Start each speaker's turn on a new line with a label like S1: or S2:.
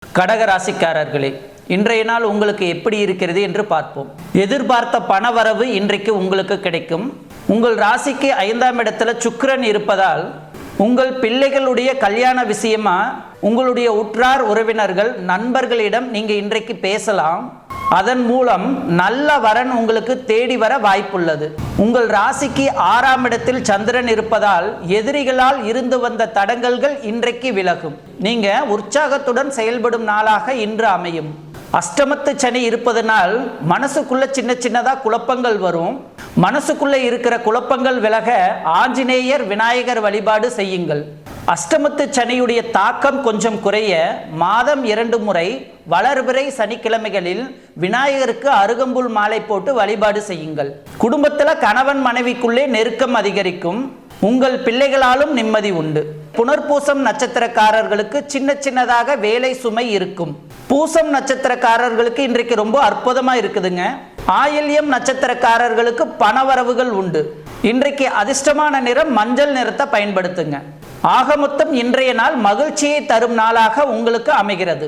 S1: கடகராசிக்காரர்களே, இன்றைய நாள் உங்களுக்கு எப்படி இருக்கிறது என்று பார்ப்போம். எதிர்பார்த்த பணவரவு இன்றைக்கு உங்களுக்கு கிடைக்கும். உங்கள் ராசிக்கு 5ஆம் இடத்துல சுக்கிரன் இருப்பதால் உங்கள் பிள்ளைகளுடைய கல்யாண விஷயமா உங்களுடைய உற்றார் உறவினர்கள் நண்பர்களிடம் நீங்க இன்றைக்கு பேசலாம். அதன் மூலம் நல்ல வரன் உங்களுக்கு தேடி வர வாய்ப்புள்ளது. உங்கள் ராசிக்கு 6ஆம் இடத்தில் சந்திரன் இருப்பதால் எதிரிகளால் இருந்து வந்த தடங்கல்கள் இன்றைக்கு விலகும். நீங்க உற்சாகத்துடன் செயல்படும் நாளாக இன்று அமையும். அஷ்டமத்து சனி இருப்பதனால் மனசுக்குள்ள சின்ன சின்னதா குழப்பங்கள் வரும். மனசுக்குள்ள இருக்கிற குழப்பங்கள் விலக ஆஞ்சநேயர் விநாயகர் வழிபாடு செய்யுங்கள். அஷ்டமத்து சனியுடைய தாக்கம் கொஞ்சம் குறைய மாதம் 2 முறை வளர்பிறை சனிக்கிழமைகளில் விநாயகருக்கு அருகம்புல் மாலை போட்டு வழிபாடு செய்யுங்கள். குடும்பத்துல கணவன் மனைவிக்குள்ளே நெருக்கம் அதிகரிக்கும். உங்கள் பிள்ளைகளாலும் நிம்மதி உண்டு. புனர்பூசம் நட்சத்திரக்காரர்களுக்கு சின்ன சின்னதாக வேலை சுமை இருக்கும். பூசம் நட்சத்திரக்காரர்களுக்கு இன்றைக்கு ரொம்ப அற்புதமா இருக்குதுங்க. ஆயில்யம் நட்சத்திரக்காரர்களுக்கு பணவரவுகள் உண்டு. இன்றைக்கு அதிர்ஷ்டமான நிறம் மஞ்சள் நிறத்தை பயன்படுத்துங்க. ஆக மொத்தம் இன்றைய நாள் மகிழ்ச்சியை தரும் நாளாக உங்களுக்கு அமைகிறது.